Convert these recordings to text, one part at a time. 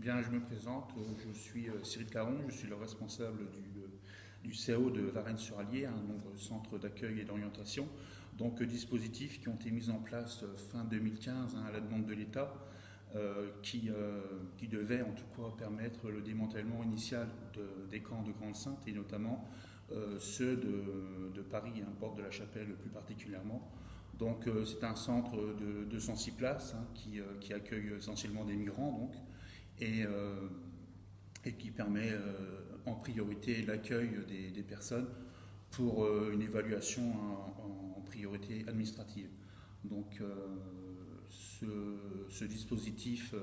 Bien, je me présente, je suis Cyril Caron, je suis le responsable du CAO de Varennes-sur-Allier, donc centre d'accueil et d'orientation. Donc dispositifs qui ont été mis en place fin 2015 à la demande de l'État, qui devaient en tout cas permettre le démantèlement initial des camps de Grande-Synthe et notamment ceux de Paris, Porte de la Chapelle plus particulièrement. Donc c'est un centre de 206 places qui accueille essentiellement des migrants donc, et qui permet en priorité l'accueil des personnes pour une évaluation en priorité administrative. Donc ce dispositif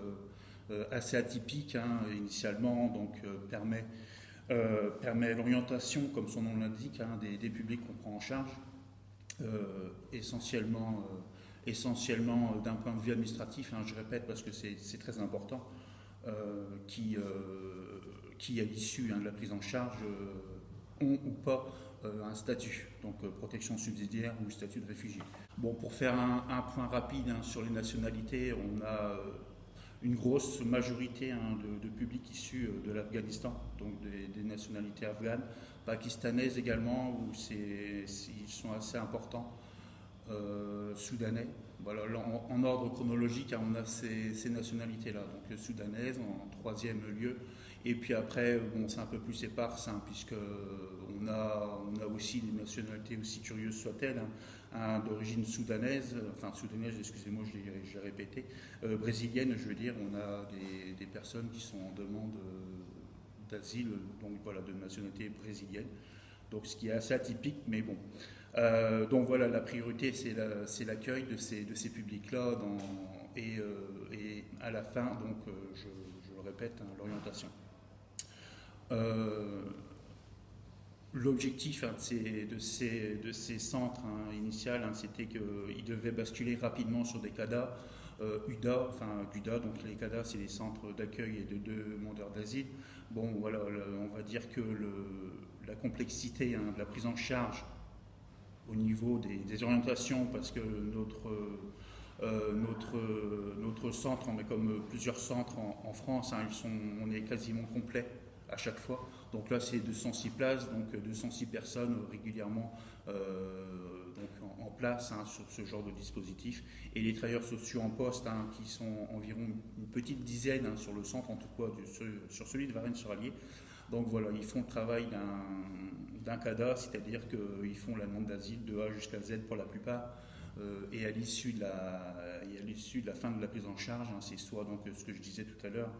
assez atypique initialement donc, permet l'orientation, comme son nom l'indique, des publics qu'on prend en charge, essentiellement d'un point de vue administratif, je répète parce que c'est très important, qui à l'issue de la prise en charge ont ou pas un statut, donc protection subsidiaire ou statut de réfugié. Bon, pour faire un point rapide sur les nationalités, on a une grosse majorité de publics issus de l'Afghanistan, donc des nationalités afghanes, pakistanaises également, où ils sont assez importants, soudanais. Voilà, en ordre chronologique, on a ces nationalités-là, donc soudanaises en troisième lieu, et puis après, bon, c'est un peu plus éparse, puisque on a aussi des nationalités, aussi curieuses soient-elles, d'origine soudanaise, excusez-moi, je l'ai répété, brésilienne, je veux dire, on a des personnes qui sont en demande d'asile, donc voilà, de nationalité brésilienne. Donc ce qui est assez atypique, mais bon. Donc voilà, la priorité, c'est l'accueil de ces publics-là et à la fin, donc je le répète, l'orientation. L'objectif de ces centres initiales, c'était qu'ils devaient basculer rapidement sur des CADA, GUDA, donc les CADA, c'est les centres d'accueil et de demandeurs d'asile. Bon, voilà, on va dire que la complexité de la prise en charge au niveau des orientations, parce que notre centre, mais comme plusieurs centres en France, on est quasiment complet à chaque fois. Donc là, c'est 206 places, donc 206 personnes régulièrement donc en place sur ce genre de dispositif. Et les travailleurs sociaux en poste, qui sont environ une petite dizaine sur le centre, en tout cas sur celui de Varennes-sur-Allier. Donc voilà, ils font le travail d'un CADA, c'est-à-dire qu'ils font la demande d'asile de A jusqu'à Z pour la plupart. Et à l'issue de la fin de la prise en charge, c'est soit donc ce que je disais tout à l'heure,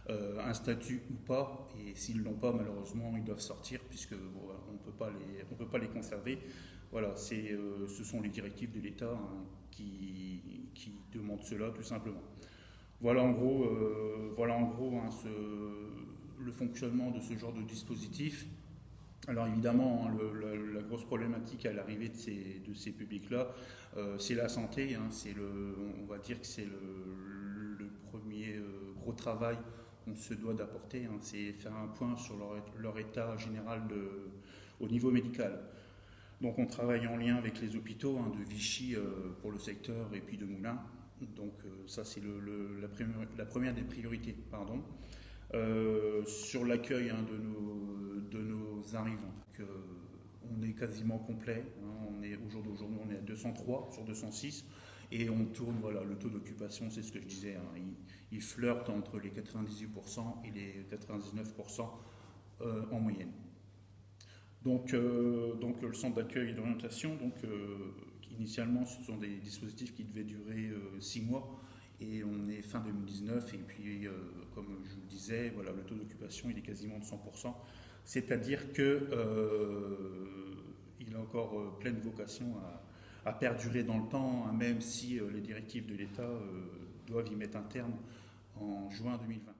un statut ou pas, et s'ils ne l'ont pas, malheureusement, ils doivent sortir puisque on ne peut pas les conserver. Voilà, ce sont les directives de l'État qui demandent cela tout simplement. Voilà en gros, le fonctionnement de ce genre de dispositif. Alors évidemment, la grosse problématique à l'arrivée de ces publics-là, c'est la santé. On va dire que c'est le premier gros travail qu'on se doit d'apporter. C'est faire un point sur leur état général au niveau médical. Donc on travaille en lien avec les hôpitaux de Vichy pour le secteur et puis de Moulins. Donc ça c'est la première des priorités. Sur l'accueil de nos arrivants. Donc, on est quasiment complet. Au jour d'aujourd'hui, on est à 203 sur 206 et on tourne. Voilà, le taux d'occupation, c'est ce que je disais. Il flirte entre les 98% et les 99% en moyenne. Donc le centre d'accueil et d'orientation, initialement, ce sont des dispositifs qui devaient durer 6 mois. Et on est fin 2019 et puis, comme je vous le disais, voilà, le taux d'occupation il est quasiment de 100%. C'est-à-dire qu'il a encore pleine vocation à perdurer dans le temps, même si les directives de l'État doivent y mettre un terme en juin 2020.